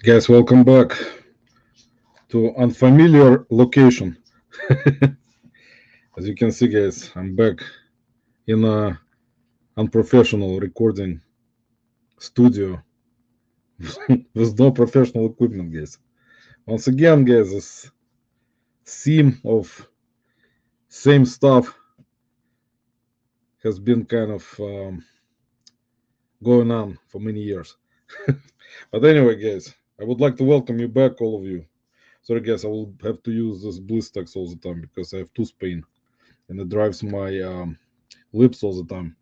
Guys, welcome back to unfamiliar location. As you can see, guys, I'm back in a unprofessional recording studio with no professional equipment, guys. Once again, guys, this theme of same stuff has been kind of going on for many years. But anyway, guys, I would like to welcome you back, all of you. Sorry, guys, I will have to use this BlizzTex all the time because I have tooth pain and it drives my lips all the time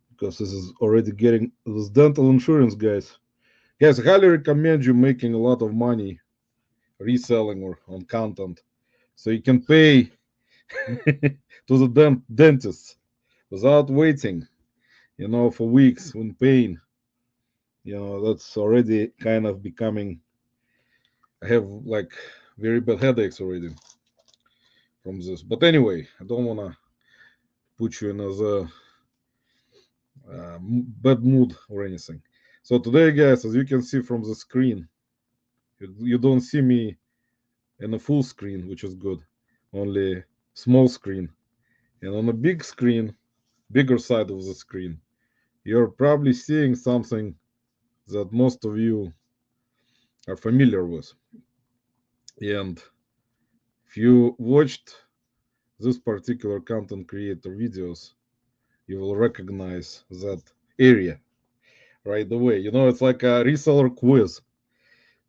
because this is already getting this dental insurance, guys. Guys, I highly recommend you making a lot of money reselling or on content so you can pay to the dentist without waiting, for weeks in pain. That's already kind of becoming. I have like very bad headaches already from this. But anyway, I don't want to put you in a bad mood or anything. So today, guys, as you can see from the screen, you don't see me in a full screen, which is good, only small screen. And on a big screen, bigger side of the screen, you're probably seeing something that most of you are familiar with. And if you watched this particular content creator videos, you will recognize that area right away. It's like a reseller quiz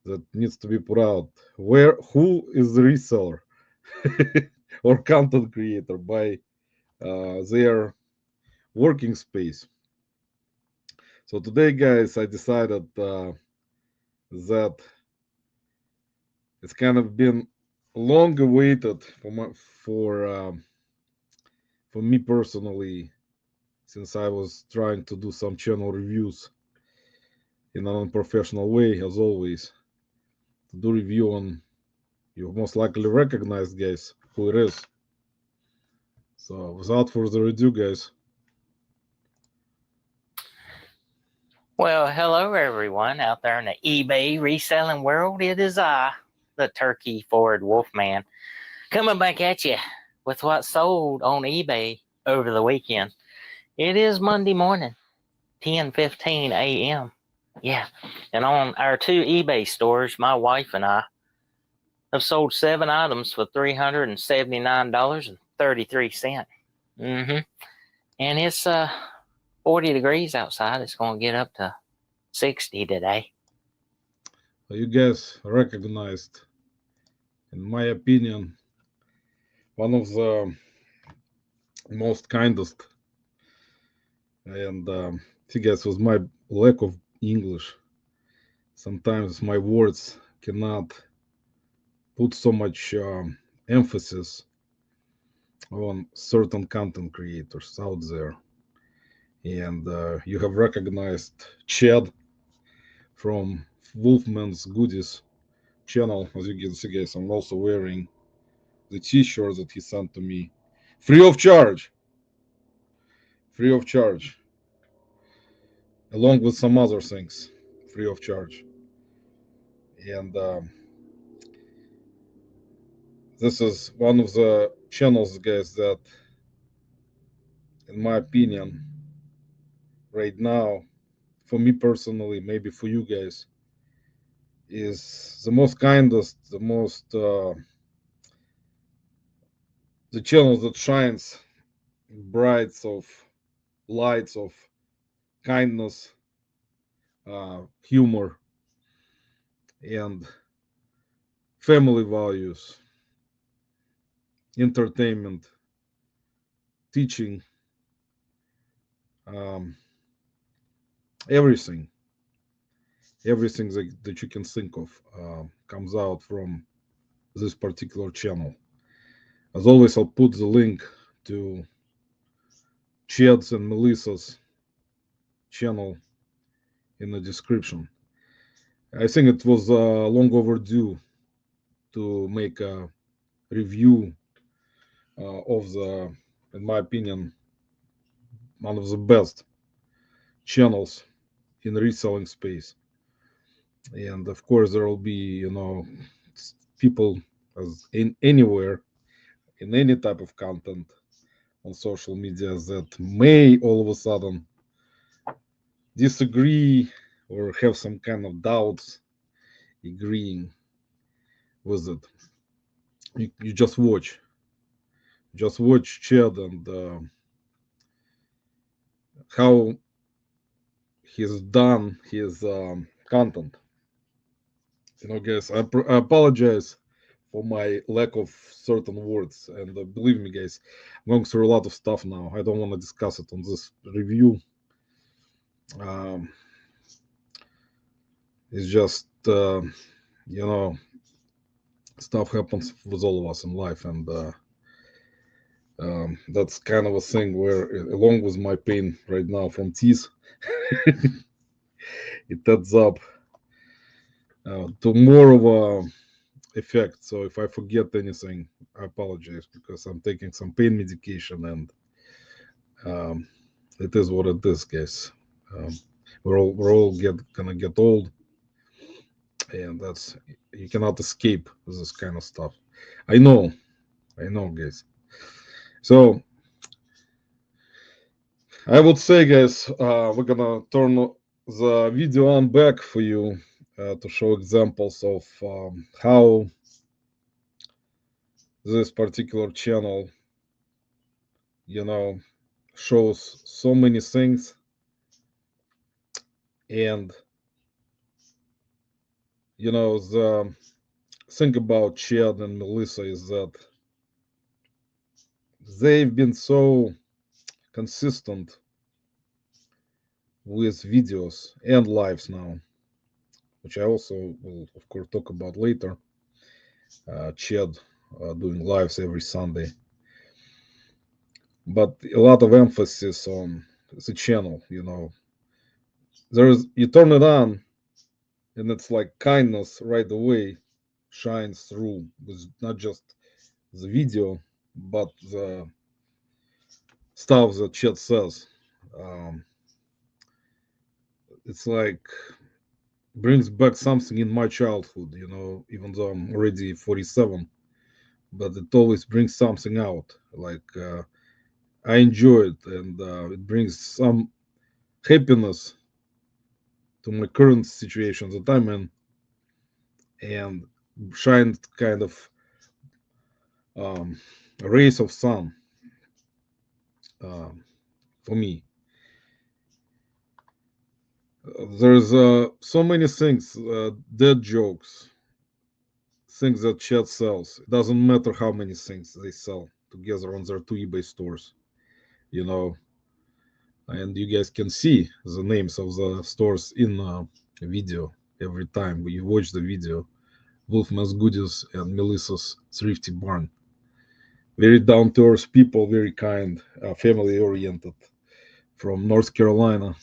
that needs to be put out. Who is the reseller or content creator by their working space? So today, guys, I decided that it's kind of been long awaited for me personally, since I was trying to do some channel reviews in an unprofessional way, as always, to do review on. You most likely recognize, guys, who it is. So without further ado, guys. Well, hello everyone out there in the eBay reselling world. It is I, the turkey forward Wolfman, coming back at you with what sold on eBay over the weekend. It is Monday morning, 10:15 a.m. Yeah, and on our two eBay stores, my wife and I have sold 7 items for $379.33. Mm-hmm. And it's 40 degrees outside. It's going to get up to 60 today. You guys recognized, in my opinion, one of the most kindest, and see, guys, with my lack of English, sometimes my words cannot put so much emphasis on certain content creators out there. And you have recognized Chad from Wolfman's Goodies channel. As you can see, guys, I'm also wearing the t-shirt that he sent to me free of charge. Free of charge. Along with some other things. Free of charge. And this is one of the channels, guys, that, in my opinion, right now, for me personally, maybe for you guys, is the most kindest, the channel that shines brights of lights of kindness, humor, and family values, entertainment, teaching, um, everything, everything that you can think of comes out from this particular channel. As always, I'll put the link to Chad's and Melissa's channel in the description. I think it was long overdue to make a review of the, in my opinion, one of the best channels in reselling space. and of course there will be, people as in anywhere in any type of content on social media that may all of a sudden disagree or have some kind of doubts agreeing with it. You just watch Chad and how he's done his content. Guys, I apologize for my lack of certain words, and believe me, guys, I'm going through a lot of stuff now. I don't want to discuss it on this review. Um, it's just you know stuff happens with all of us in life, and that's kind of a thing where, along with my pain right now from teeth, it adds up to more of a effect. So if I forget anything, I apologize because I'm taking some pain medication, and um, it is what it is, guys. Um, we're all gonna get old, and that's you cannot escape this kind of stuff. I know, I know, guys. So I would say, guys, we're gonna turn the video on back for you to show examples of how this particular channel, you know, shows so many things. And the thing about Chad and Melissa is that they've been so consistent with videos and lives now, which I also will, of course, talk about later. Chad doing lives every Sunday, but a lot of emphasis on the channel. You turn it on, and it's like kindness right away shines through with not just the video, but the stuff that Chet says. Um, it's like brings back something in my childhood, even though I'm already 47, but it always brings something out. Like I enjoy it, and it brings some happiness to my current situation that I'm in, and shines kind of um, rays of sun um, for me. There's so many things, dead jokes, things that Chat sells. It doesn't matter how many things they sell together on their two eBay stores, you know, and you guys can see the names of the stores in video every time you watch the video. Wolfman's Goodies and Melissa's Thrifty Barn. Very down to earth people, very kind, family oriented from North Carolina.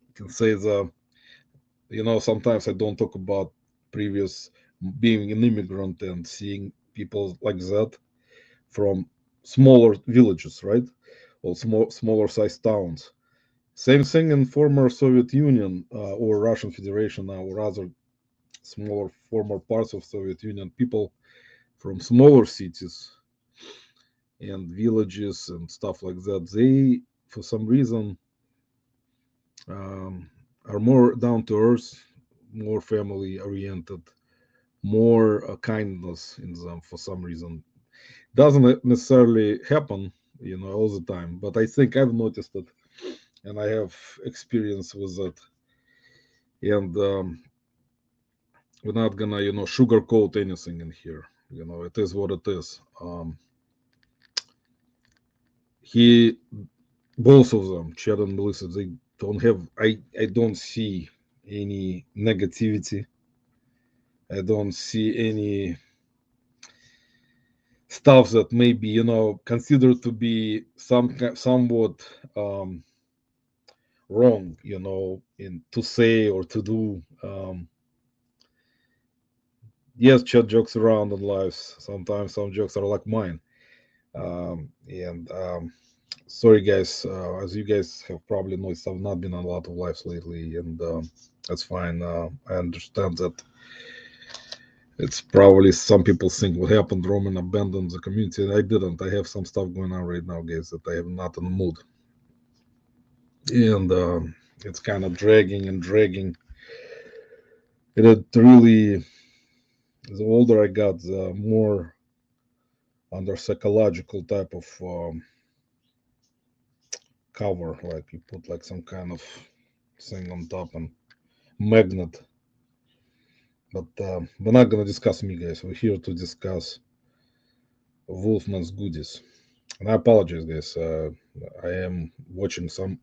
You can say sometimes I don't talk about previous being an immigrant and seeing people like that from smaller villages, right? Or smaller sized towns. Same thing in former Soviet Union or Russian Federation now, or other smaller former parts of Soviet Union. People from smaller cities and villages and stuff like that. They, for some reason, um, are more down to earth, more family oriented, more kindness in them for some reason. Doesn't necessarily happen, all the time, but I think I've noticed it, and I have experience with that. And we're not gonna, sugarcoat anything in here. It is what it is. He, both of them, Chad and Melissa, they don't have. I don't see any negativity. I don't see any stuff that may be, considered to be somewhat wrong, in to say or to do. Yes, Chad jokes around on lives. Sometimes some jokes are like mine. And sorry, guys, as you guys have probably noticed, I've not been on a lot of lives lately, and That's fine. I understand that. It's probably some people think what happened. Roman abandoned the community. I didn't. I have some stuff going on right now, guys, that I am not in the mood, and it's kind of dragging and dragging. It really, the older I got, the more under psychological type of cover, like you put like some kind of thing on top and magnet. But we're not gonna discuss me, guys. We're here to discuss Wolfman's goodies. And I apologize, guys. I am watching some,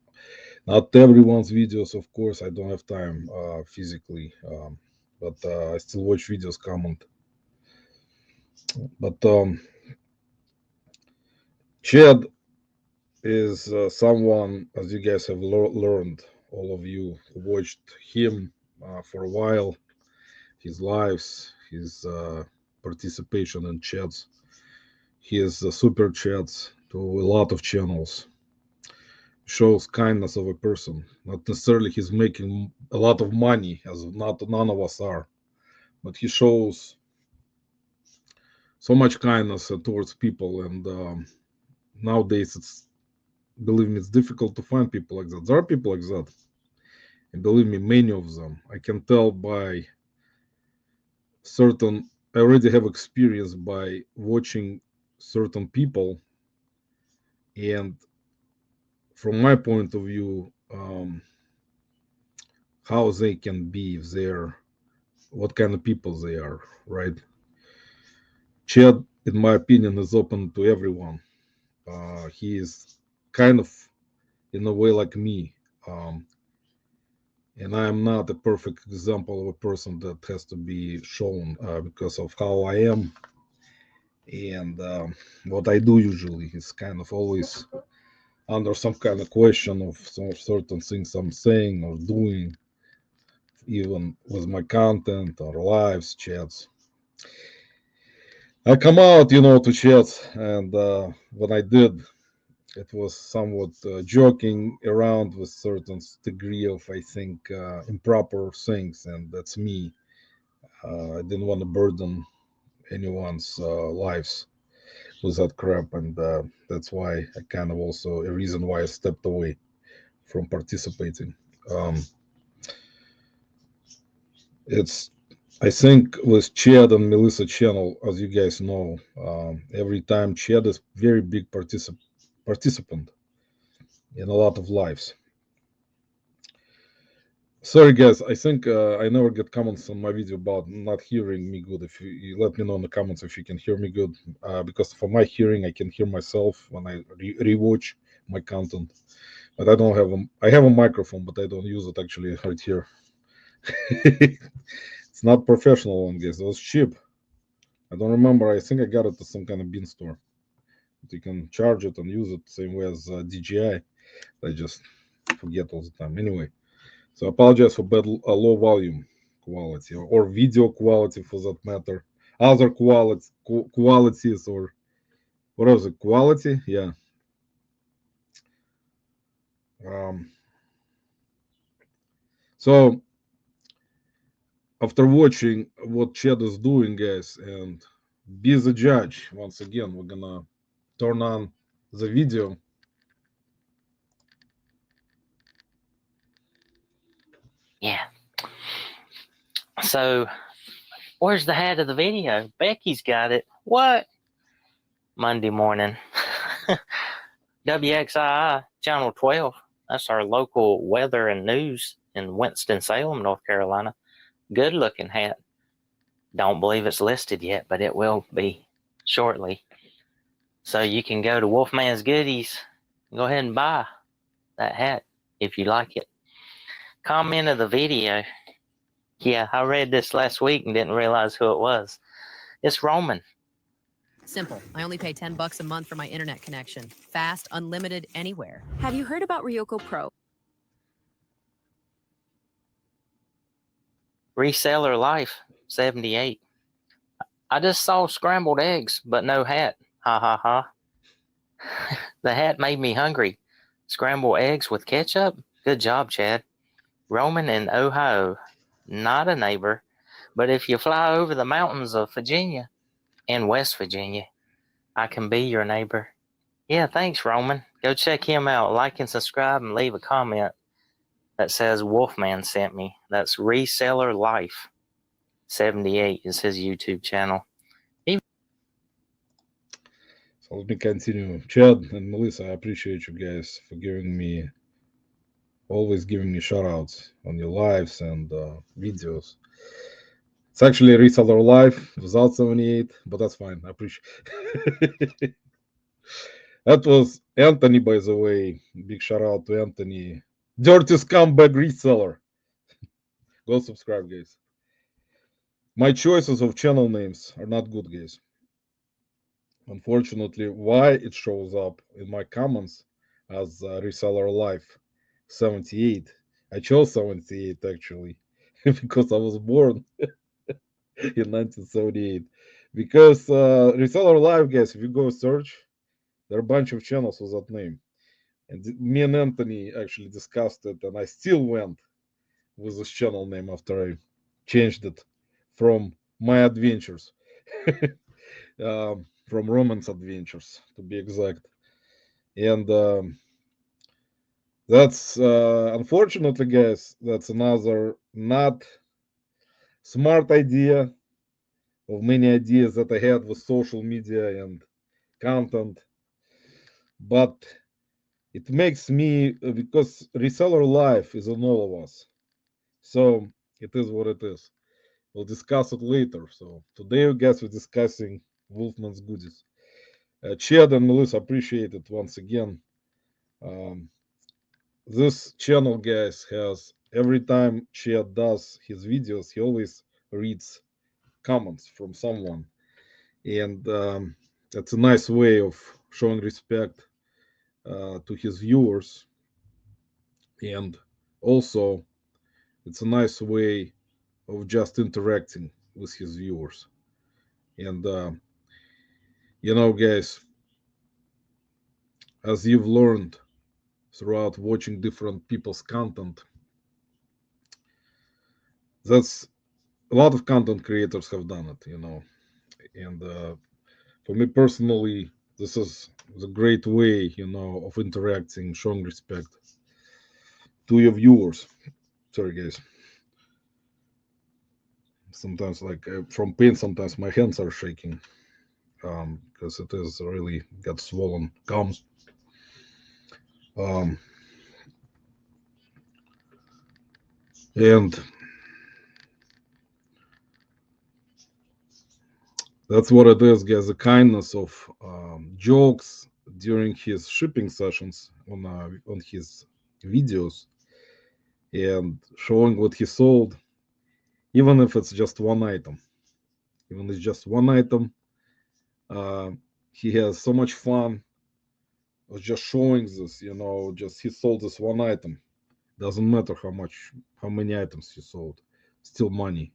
not everyone's videos, of course. I don't have time physically, but I still watch videos, comment. But Chad is someone, as you guys have learned, all of you who watched him for a while, his lives, his participation in chats, his super chats to a lot of channels. Shows kindness of a person. Not necessarily he's making a lot of money, as not none of us are, but he shows so much kindness towards people. And nowadays, it's believe me, it's difficult to find people like that. There are people like that, and believe me, many of them. I can tell by certain. I already have experience by watching certain people, and from my point of view, how they can be if they're what kind of people they are, right? Chad, in my opinion, is open to everyone. He is kind of in a way like me, um, and I am not a perfect example of a person that has to be shown because of how I am and what I do usually is kind of always under some kind of question of some certain things I'm saying or doing, even with my content or lives, chats. I come out, to chats, and when I did, it was somewhat joking around with certain degree of, I think, improper things, and that's me. I didn't want to burden anyone's lives with that crap, and that's why I kind of also a reason why I stepped away from participating. Um, it's I think with Chad and Melissa channel, as you guys know, every time Chad is very big participant in a lot of lives. Sorry guys, I think I never get comments on my video about not hearing me good. If you let me know in the comments if you can hear me good, because for my hearing, I can hear myself when I rewatch my content. But I don't have I have a microphone, but I don't use it actually right here. It's not professional one, guys. It was cheap. I don't remember. I think I got it at some kind of bean store. But you can charge it and use it same way as DJI. I just forget all the time. Anyway, so I apologize for bad low volume quality or video quality for that matter. Other qualities or what was it? Quality? Yeah. Um, so after watching what Chad is doing, guys, and be the judge. Once again, we're gonna turn on the video. Yeah. So, where's the head of the video? Becky's got it. What? Monday morning. WXII, Channel 12. That's our local weather and news in Winston-Salem, North Carolina. Good looking hat. Don't believe it's listed yet, but it will be shortly. So you can go to Wolfman's Goodies, go ahead and buy that hat if you like it. Comment of the video. Yeah, I read this last week and didn't realize who it was. It's Roman. Simple. I only pay $10 a month for my internet connection. Fast, unlimited, anywhere. Have you heard about Ryoko Pro? Reseller Life 78. I just saw scrambled eggs, but no hat. Ha ha ha. The hat made me hungry. Scrambled eggs with ketchup? Good job, Chad. Roman in Ohio, not a neighbor, but if you fly over the mountains of Virginia and West Virginia, I can be your neighbor. Yeah, thanks, Roman. Go check him out. Like and subscribe and leave a comment that says Wolfman sent me. That's Reseller Life 78 is his YouTube channel. So let me continue. Chad and Melissa, I appreciate you guys for always giving me shout outs on your lives and videos. It's actually a reseller live without 78, but that's fine. I appreciate That was Anthony, by the way. Big shout out to Anthony. Dirty scumbag reseller. Go subscribe, guys. My choices of channel names are not good, guys. Unfortunately, why it shows up in my comments as reseller life 78. I chose 78 actually because I was born in 1978. Because reseller live, guys, if you go search, there are a bunch of channels with that name. And me and Anthony actually discussed it, and I still went with this channel name after I changed it from my adventures, from romance adventures to be exact. And that's unfortunately, guys, that's another not smart idea of many ideas that I had with social media and content. But it makes me because reseller life is on all of us. So it is what it is. We'll discuss it later. So today, I guess we're discussing Wolfman's goodies. Chad and Melissa, appreciate it once again. Um, this channel, guys, has every time Chad does his videos, he always reads comments from someone, and that's a nice way of showing respect to his viewers, and also it's a nice way of just interacting with his viewers. And guys, as you've learned throughout watching different people's content, that's a lot of content creators have done it. And for me personally, this is the great way, of interacting, showing respect to your viewers. Sorry, guys. Sometimes, like from pain, sometimes my hands are shaking because it is really got swollen gums. Um, and that's what it is, guys. The kindness of jokes during his shipping sessions on his videos and showing what he sold, even if it's just one item. Even if it's just one item, uh, he has so much fun of just showing this. Just he sold this one item. Doesn't matter how many items he sold, still money.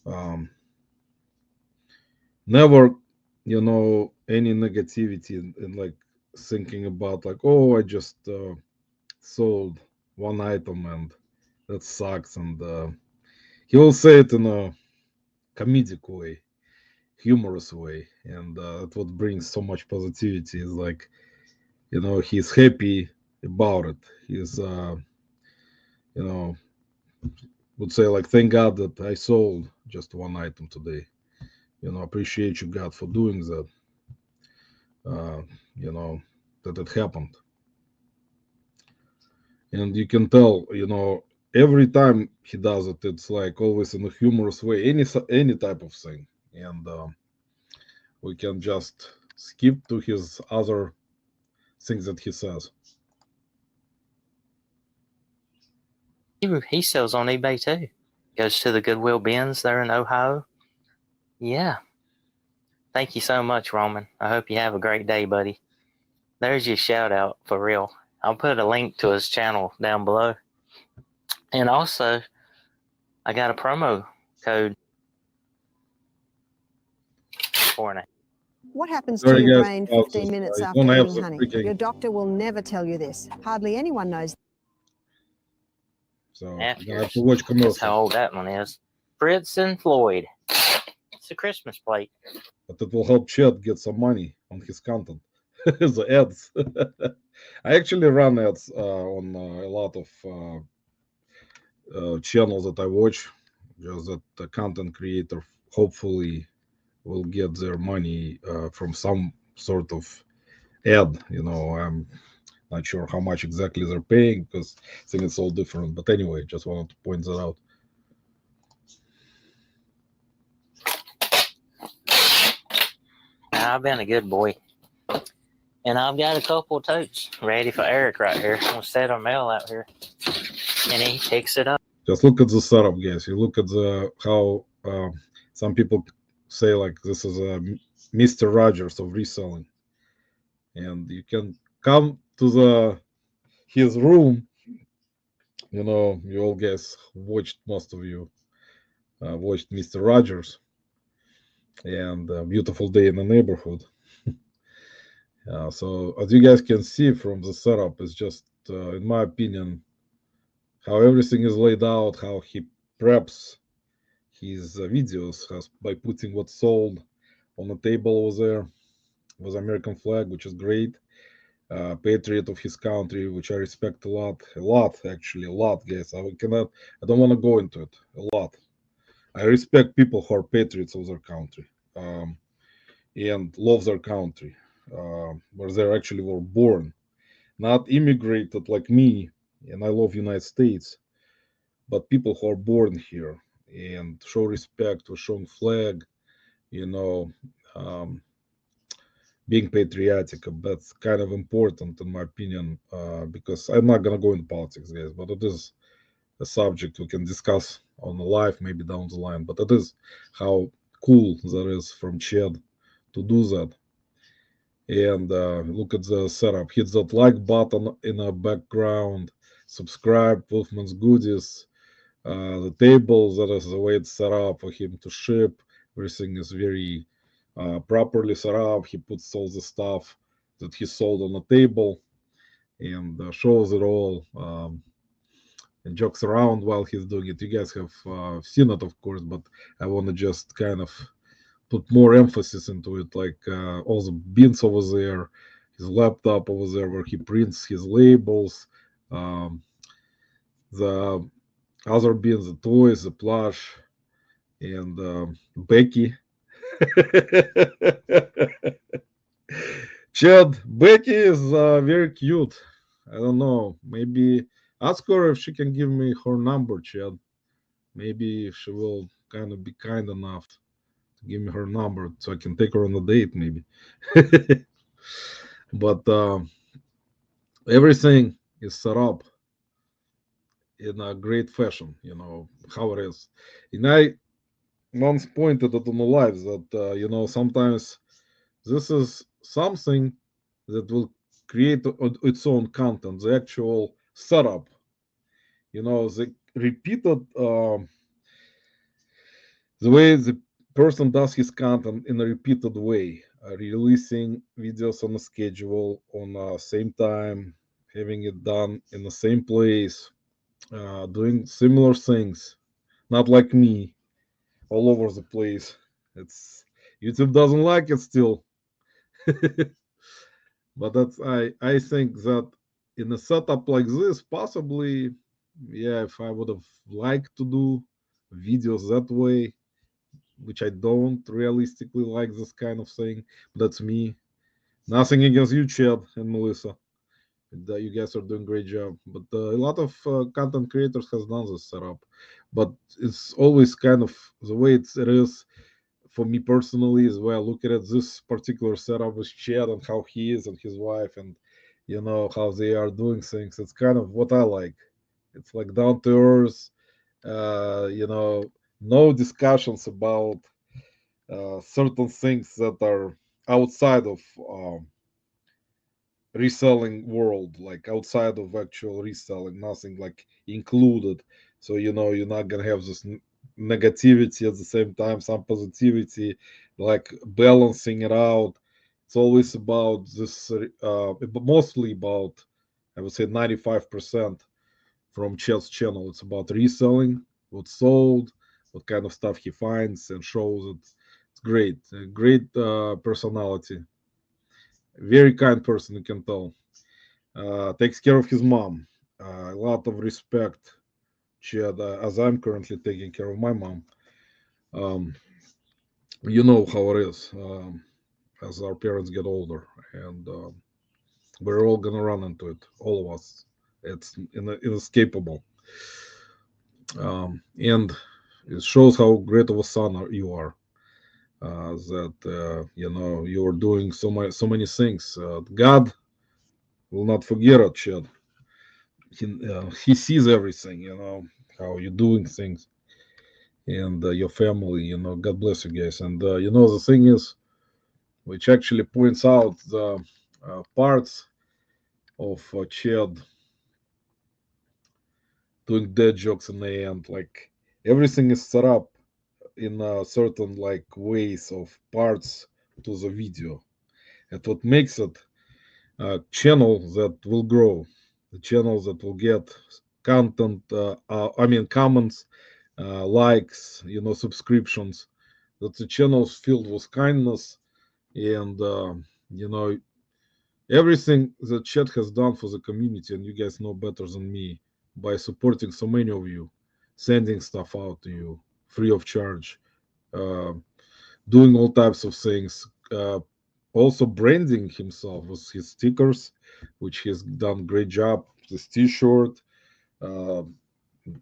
Um, Never, any negativity and like thinking about like, oh, I just sold one item and that sucks. And he will say it in a comedic way, humorous way, and that's what brings so much positivity. Is like, he's happy about it. He's, you know, would say like, thank God that I sold just one item today. Appreciate you, God, for doing that. Uh, you know, that it happened. And you can tell, every time he does it, it's like always in a humorous way, any type of thing. And we can just skip to his other things that he says. He sells on eBay too. Goes to the Goodwill bins there in Ohio. Yeah. Thank you so much, Roman. I hope you have a great day, buddy. There's your shout out for real. I'll put a link to his channel down below. And also, I got a promo code for it. What happens Sorry, to your guys, brain about 15 this. minutes I after don't have eating the honey? freaking Your doctor will never tell you this. Hardly anyone knows. So F you're gonna have yours. to watch That's commercials. how old that one is. Fritz and Floyd. It's a Christmas plate. But it will help Chad get some money on his content. The ads. I actually run ads on a lot of channels that I watch. Just that the content creator hopefully will get their money from some sort of ad. I'm not sure how much exactly they're paying because I think it's all different. But anyway, just wanted to point that out. I've been a good boy. And I've got a couple of totes ready for Eric right here. I'm going to set our mail out here. And he picks it up. Just look at the setup, guys. You look at the how some people say like this is a Mr. Rogers of reselling, and you can come to the his room. You all guys watched, most of you watched Mr. Rogers and Beautiful Day in the Neighborhood. So as you guys can see from the setup, it's just in my opinion how everything is laid out, how he preps his videos by putting what's sold on the table over there with American flag, which is great. Patriot of his country, which I respect a lot actually, a lot, guys. I don't want to go into it. A lot. I respect people who are patriots of their country and love their country, where they actually were born, not immigrated like me. And I love United States, but people who are born here and show respect for showing flag, you know, um, being patriotic. That's kind of important in my opinion, because I'm not gonna go into politics, guys, but it is a subject we can discuss on the live maybe down the line. But it is how cool that is from Chad to do that. And look at the setup. Hit that like button in the background. Subscribe, Wolfman's Goodies. The table, that is the way it's set up for him to ship. Everything is very properly set up. He puts all the stuff that he sold on the table and shows it all, and jokes around while he's doing it. You guys have seen it, of course, but I want to just kind of put more emphasis into it, like all the bins over there, his laptop over there where he prints his labels, um, the other bins, the toys, the plush, and Becky. Chad, Becky is very cute. I don't know. Maybe ask her if she can give me her number, Chad. Maybe she will kind of be kind enough to give me her number so I can take her on a date, maybe. But everything is set up in a great fashion, how it is. And I once pointed it on the lives that, sometimes this is something that will create its own content, the actual setup, the repeated, the way the person does his content in a repeated way, releasing videos on a schedule, on the same time, having it done in the same place, doing similar things, not like me, all over the place. It's YouTube doesn't like it still. But I think that in a setup like this, possibly, yeah, if I would have liked to do videos that way, which I don't realistically like this kind of thing. That's me. Nothing against you, Chad and Melissa. You guys are doing great job. But a lot of content creators has done this setup, but it's always kind of the way it is for me personally as well. Look at this particular setup with Chad and how he is and his wife, and how they are doing things. It's kind of what I like. It's like down to earth. No discussions about certain things that are outside of reselling world, like outside of actual reselling, nothing like included. So you're not gonna have this negativity at the same time, some positivity, like balancing it out. It's always about this, mostly about, I would say 95%, from Chad's channel. It's about reselling, what's sold, what kind of stuff he finds and shows it. It's great, a great personality, very kind person, you can tell. Takes care of his mom. A lot of respect, Chad, as I'm currently taking care of my mom. Um, you know how it is as our parents get older, and we're all gonna run into it, all of us. It's inescapable, and it shows how great of a son you are. That you're doing so many things. God will not forget it, Chad. He sees everything. How you're doing things, and your family. God bless you guys. And the thing is, which actually points out the parts of Chad doing dead jokes in the end. Like everything is set up in certain like ways of parts to the video, and what makes it a channel that will grow, the channel that will get content. I mean comments, likes, subscriptions. That's a channel filled with kindness and you know everything that Chat has done for the community, and you guys know better than me, by supporting so many of you, sending stuff out to you free of charge, uh, doing all types of things, also branding himself with his stickers, which he's done great job. This T-shirt, uh,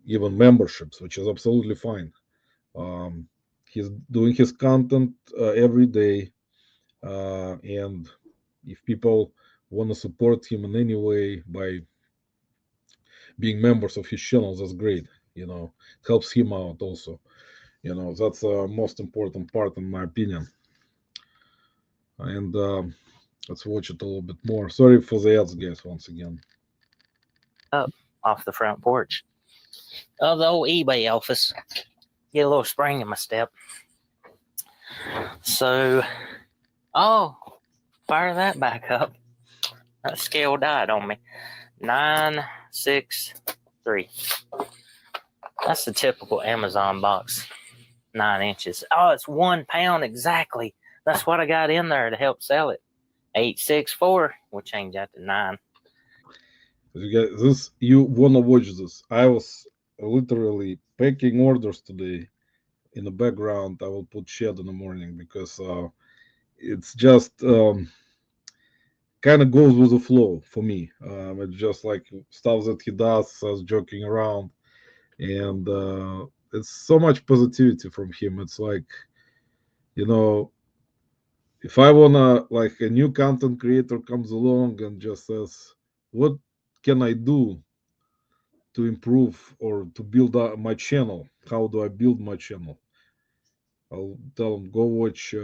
even memberships, which is absolutely fine. He's doing his content every day, and if people want to support him in any way by being members of his channel, that's great. It helps him out also. That's the most important part in my opinion. And let's watch it a little bit more. Sorry for the ads, guys, once again. Up off the front porch of the old eBay office. Get a little spring in my step. So, fire that back up. That scale died on me. 963. That's the typical Amazon box. 9 inches. Oh, it's 1 pound exactly. That's what I got in there to help sell it. 864. We'll change that to 9. You wanna watch this? I was literally packing orders today. In the background, I will put Shed in the morning because it's just kind of goes with the flow for me. It's just like stuff that he does, us joking around, and it's so much positivity from him. It's like, you know, if I wanna, like, a new content creator comes along and just says, "What can I do to improve or to build my channel? How do I build my channel?" I'll tell him, "Go watch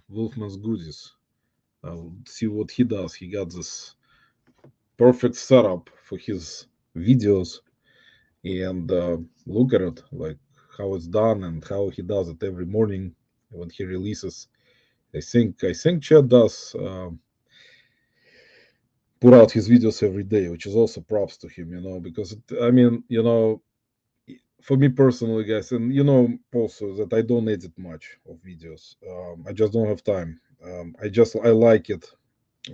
Wolfman's Goodies. I'll see what he does. He got this perfect setup for his videos, and look at it, like how it's done and how he does it every morning when he releases. I think Chad does put out his videos every day, which is also props to him, because I mean, for me personally, guys, and also that I don't edit much of videos. I just don't have time. I like it.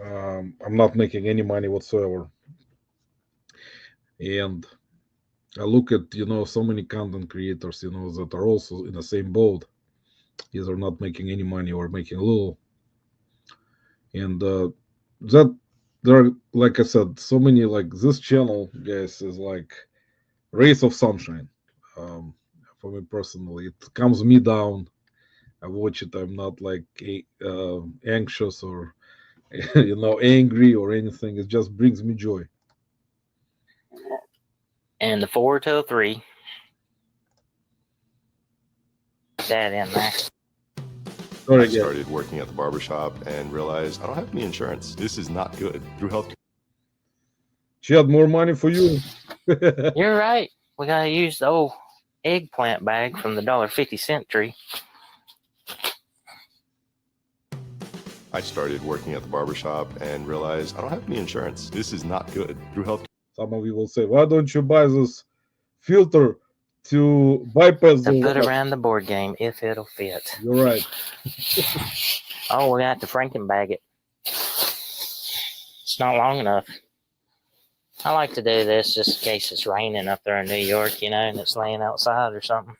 I'm not making any money whatsoever, and I look at so many content creators that are also in the same boat, either not making any money or making a little, and that there are, like I said, so many, like this channel, guys, is like rays of sunshine. Um, for me personally, it calms me down. I watch it. I'm not like anxious or angry or anything. It just brings me joy. And the 4 to a 3. That in there. Sorry, I guys. started working at the barbershop and realized I don't have any insurance. This is not good. Through health. She had more money for you. You're right. We gotta use the old eggplant bag from the $1.50 tree. I started working at the barbershop and realized I don't have any insurance. This is not good. Through health. Some of you will say, why don't you buy this filter to bypass To the put web? around the board game if it'll fit. You're right. Oh, we got to Frankenbag it. It's not long enough. I like to do this just in case it's raining up there in New York, and it's laying outside or something.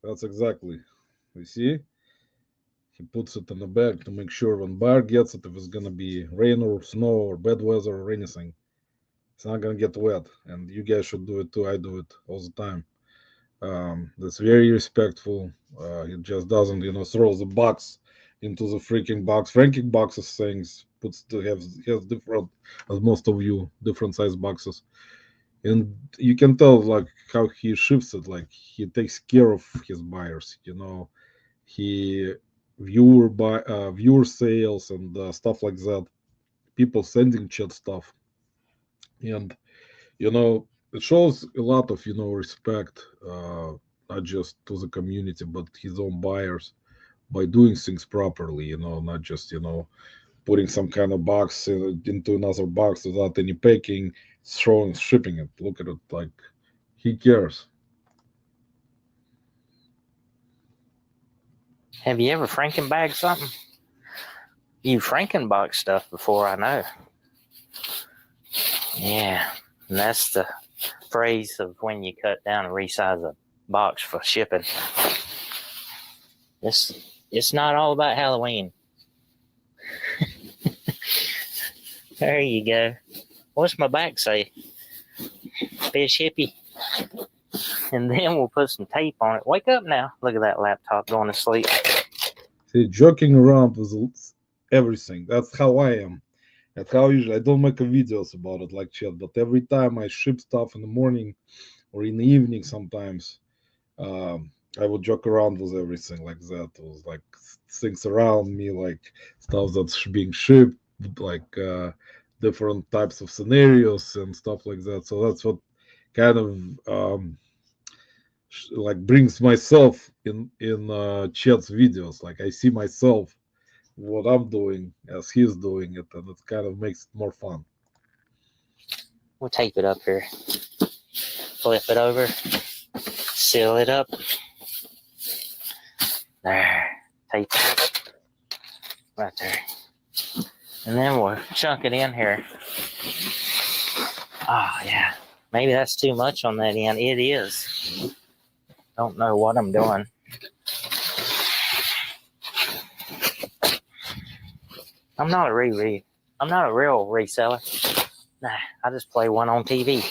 That's exactly. You see? He puts it in the bag to make sure when buyer gets it, if it's gonna be rain or snow or bad weather or anything, it's not gonna get wet. And you guys should do it too. I do it all the time. That's very respectful. It just doesn't, throw the box into the freaking box. Franking boxes things puts to has different, as most of you, different size boxes, and you can tell like how he ships it. Like he takes care of his buyers. He viewer sales and stuff like that. People sending chat stuff, and it shows a lot of respect, not just to the community but his own buyers by doing things properly, not just putting some kind of box into another box without any packing, throwing shipping it. Look at it, like he cares. Have you ever Frankenbagged something? You Frankenbox stuff before, I know. Yeah, and that's the phrase of when you cut down and resize a box for shipping. It's not all about Halloween. There you go. What's my back say? Fish hippie. And then we'll put some tape on it. Wake up now. Look at that laptop going to sleep. See, joking around with everything. That's how I am. That's how usually I don't make videos about it like chat, but every time I ship stuff in the morning or in the evening sometimes, I would joke around with everything like that. It was like things around me, like stuff that's being shipped, like different types of scenarios and stuff like that. So that's what kind of like brings myself in chat's videos. Like I see myself what I'm doing as he's doing it, and it kind of makes it more fun. We'll tape it up here. Flip it over. Seal it up. There. Tape it. Right there. And then we'll chunk it in here. Oh, yeah. Maybe that's too much on that end. It is. Don't know what I'm doing. I'm not a real reseller. Nah, I just play one on TV.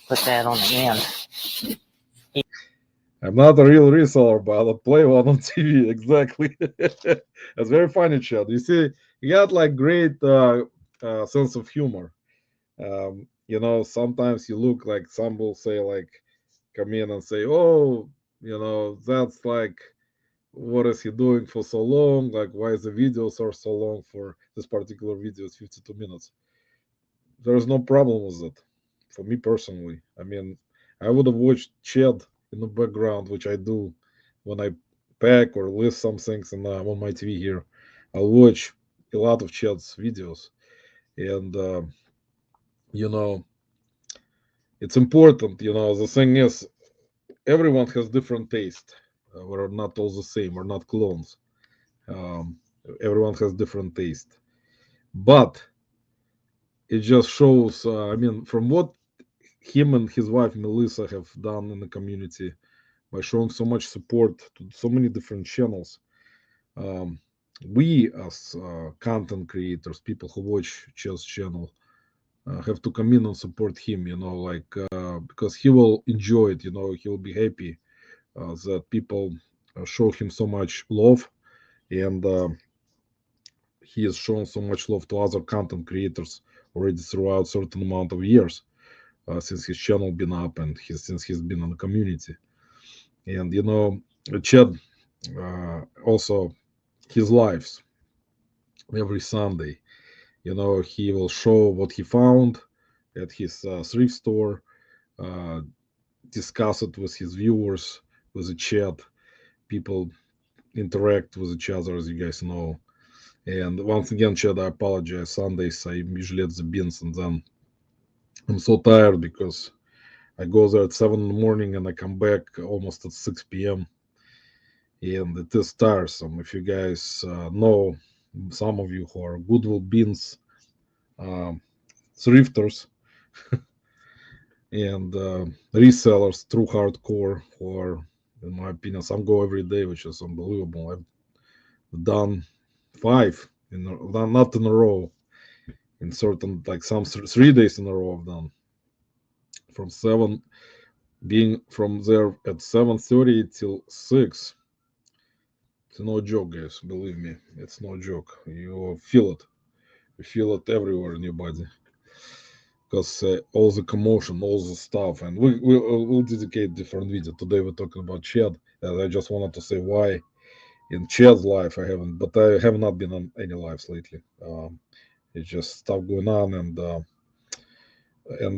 Put that on the end. I'm not a real reseller, but I'll play one on TV. Exactly. That's very funny, Chad. You see, you got like great sense of humor. Sometimes you look like some will say like, come in and say, oh, that's like, what is he doing for so long? Like, why is the videos are so long for this particular video is 52 minutes? There's no problem with it. For me personally, I mean, I would have watched Chad in the background, which I do when I pack or list some things on my TV here. I'll watch a lot of Chad's videos, and you know, it's important. The thing is, everyone has different taste. We're not all the same. We're not clones. Um, Everyone has different taste, but it just shows. I mean, from what him and his wife Melissa have done in the community by showing so much support to so many different channels. Um, we, as content creators, people who watch Chess channel, have to come in and support him. Like because he will enjoy it. He'll be happy that people show him so much love, and he has shown so much love to other content creators already throughout certain amount of years since his channel been up and since he's been in the community. And Chad also his lives every Sunday. He will show what he found at his thrift store, uh, discuss it with his viewers, with the chat. People interact with each other, as you guys know. And once again, Chad, I apologize. Sundays I usually at the bins, and then I'm so tired because I go there at 7 in the morning and I come back almost at 6 p.m. And it is tiresome. If you guys know, some of you who are Goodwill bins, um, thrifters, and resellers, true hardcore, who are, in my opinion, some go every day, which is unbelievable. I've done 5, not in a row, in certain, like some 3 days in a row I've done. From 7, being from there at 7:30 till 6. It's no joke, guys. Believe me, it's no joke. You feel it. You feel it everywhere in your body because all the commotion, all the stuff, and we'll dedicate different video. Today we're talking about Chad. And I just wanted to say why in Chad's life I haven't, but I have not been on any lives lately. It's just stuff going on, and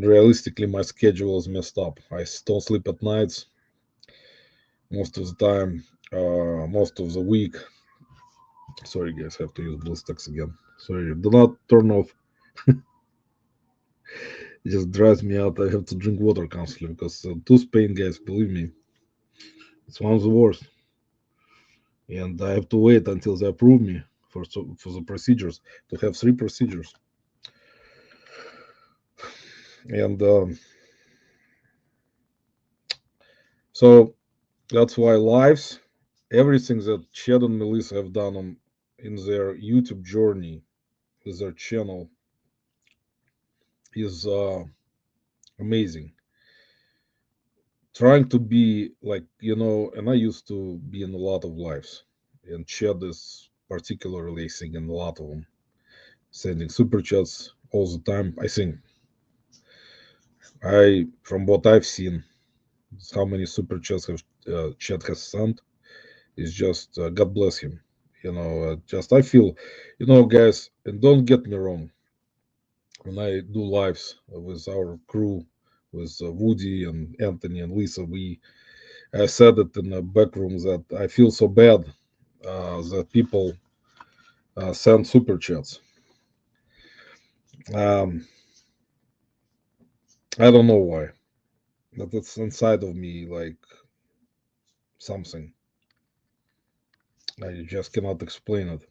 realistically my schedule is messed up. I don't sleep at nights most of the time, most of the week. Sorry, guys, I have to use BlueStacks again. Sorry, do not turn off. It just drives me out. I have to drink water constantly because tooth pain, guys, believe me, it's one of the worst. And I have to wait until they approve me for the procedures, to have 3 procedures. And so that's why lives, everything that Chad and Melissa have done in their YouTube journey with their channel is amazing. Trying to be like, and I used to be in a lot of lives, and Chad is particularly singing in a lot of them, sending super chats all the time. I think from what I've seen, how many super chats have Chad has sent is just God bless him. Just I feel, guys, and don't get me wrong, when I do lives with our crew, with Woody and Anthony and Lisa, I said it in the back room that I feel so bad that people send super chats. Um, I don't know why, but it's inside of me like something. I just cannot explain it.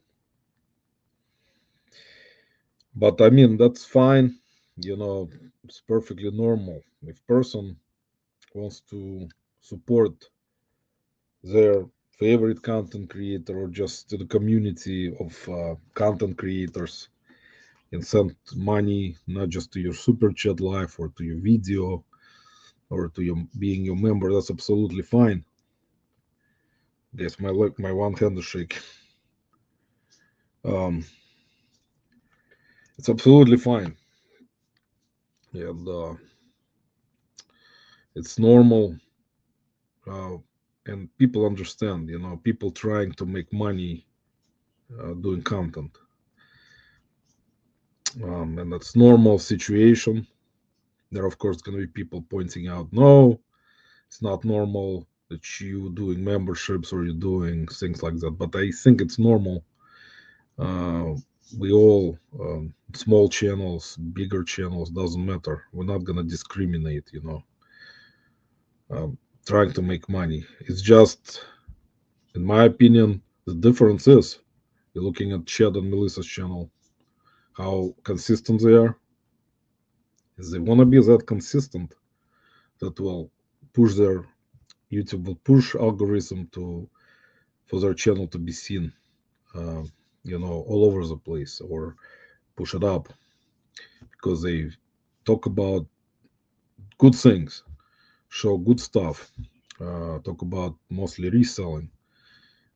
But I mean, that's fine. It's perfectly normal. If person wants to support their favorite content creator or just to the community of content creators and send money not just to your super chat live or to your video or to your being your member, that's absolutely fine. Guess my one hand is shaking. um it's absolutely fine, and it's normal, uh, and people understand, people trying to make money doing content, and that's normal situation. There of course going to be people pointing out, no, it's not normal that you doing memberships or you doing things like that, but I think it's normal. uh, we all, small channels, bigger channels, doesn't matter, we're not going to discriminate, um, trying to make money. It's just, in my opinion, the difference is you're looking at Chad and Melissa's channel, how consistent they are. If they want to be that consistent, that will push their YouTube will push algorithm to for their channel to be seen, uh, all over the place, or push it up because they talk about good things, show good stuff, talk about mostly reselling,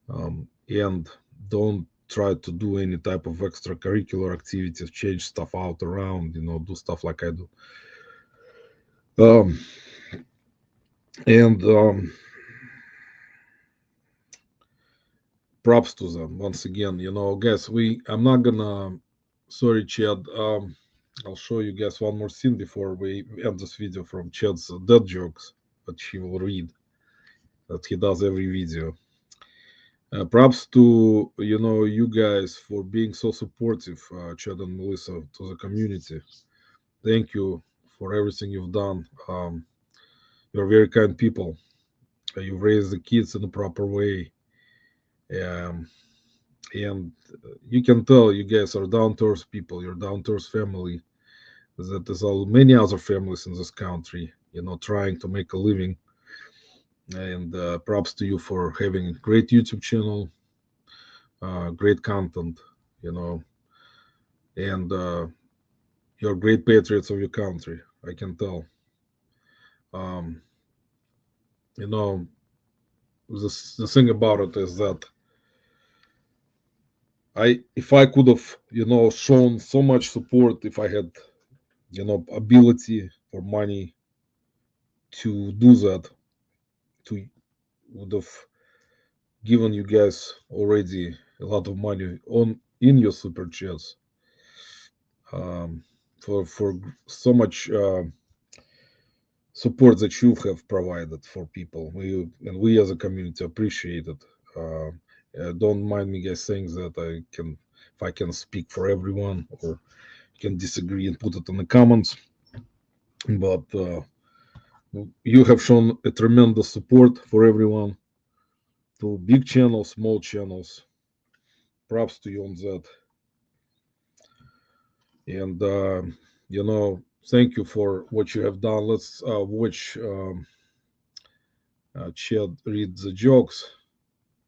and don't try to do any type of extracurricular activities, change stuff out around, do stuff like I do. And props to them once again. Guys, I'm not gonna. Sorry, Chad. I'll show you guys one more scene before we end this video from Chad's dead jokes that he will read, that he does every video. Props to you guys for being so supportive, Chad and Melissa, to the community. Thank you for everything you've done. You're very kind people. You raise the kids in the proper way, um, and you can tell you guys are down to earth people. You're down to earth family. That there's all many other families in this country, trying to make a living. And props to you for having a great YouTube channel, great content, you know, and you're great patriots of your country. I can tell. Um, you know, the thing about it is that if I could have, shown so much support, if I had, ability or money to do that, to would have given you guys already a lot of money on in your super chats, um, for so much support that you have provided for people. We as a community appreciate it. Don't mind me guys saying that if I can speak for everyone or can disagree and put it in the comments. But you have shown a tremendous support for everyone, to big channels, small channels. Props to you on that. And thank you for what you have done. Let's watch Chad read the jokes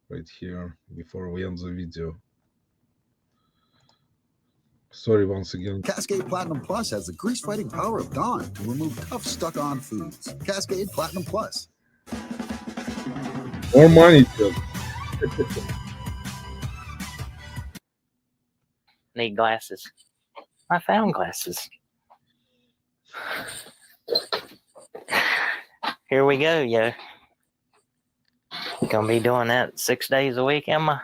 right here before we end the video. Sorry once again. Cascade Platinum Plus has the grease fighting power of Dawn to remove tough stuck on foods. Cascade Platinum Plus. More money, Chad. Need glasses. I found glasses. Here we go, yo. Gonna be doing that 6 days a week, am I?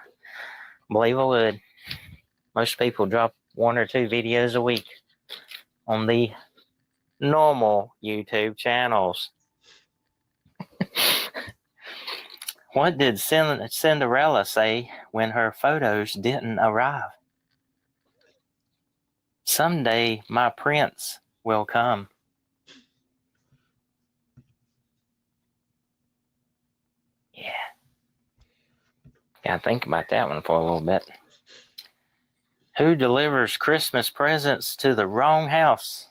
Believe I would. Most people drop 1 or 2 videos a week on the normal YouTube channels. What did Cinderella say when her photos didn't arrive? Someday my prince will come. Yeah. Gotta think about that one for a little bit. Who delivers Christmas presents to the wrong house?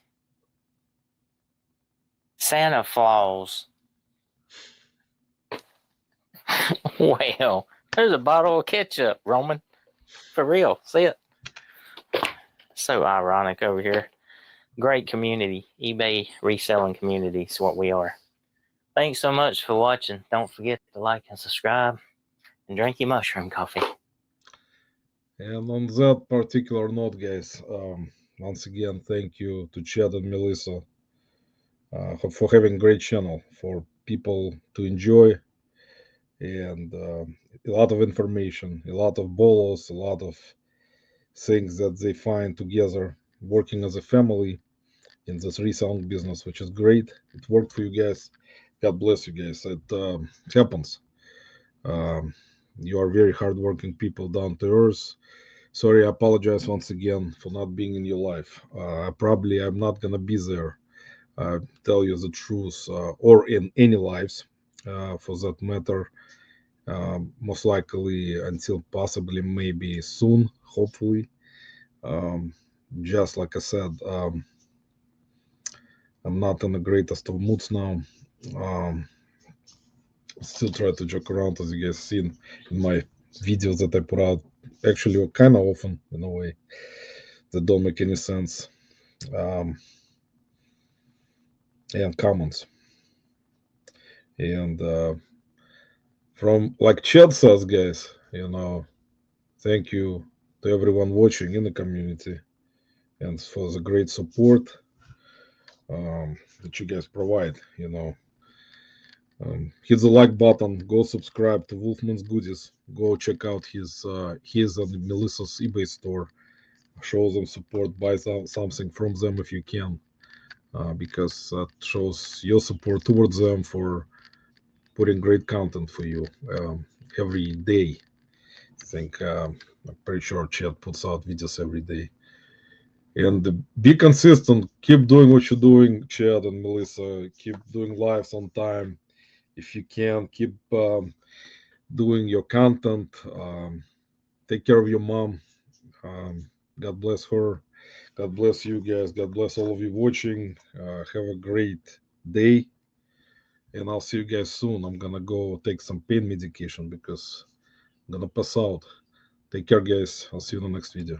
Santa Claus. Well, there's a bottle of ketchup, Roman. For real, see it? So ironic over here. Great community. eBay reselling community is what we are. Thanks so much for watching. Don't forget to like and subscribe and drink your mushroom coffee. And on that particular note, guys, once again, thank you to Chad and Melissa for having a great channel for people to enjoy, and a lot of information, a lot of bolos, a lot of things that they find together working as a family in this reselling business, which is great. It worked for you guys. God bless you guys. It happens. Um, you are very hardworking people, down to earth. Sorry, I apologize once again for not being in your life. I'm not gonna be there. Tell you the truth, or in any lives, for that matter. Most likely until possibly maybe soon, hopefully. Um, just like I said, I'm not in the greatest of moods now. Um, Still try to joke around, as you guys seen in my videos that I put out. Actually, kind of often in a way that don't make any sense. Um, and comments. And from like Chad says, guys, thank you to everyone watching in the community and for the great support that you guys provide. Hit the like button, go subscribe to Wolfman's Goodies, go check out his and Melissa's eBay store, show them support, buy something from them if you can, because that shows your support towards them for putting great content for you every day. I think I'm pretty sure Chad puts out videos every day. And be consistent. Keep doing what you're doing, Chad and Melissa. Keep doing lives on time. If you can, keep doing your content. Take care of your mom. God bless her. God bless you guys. God bless all of you watching. Have a great day. And I'll see you guys soon. I'm gonna go take some pain medication because I'm gonna pass out. Take care, guys. I'll see you in the next video.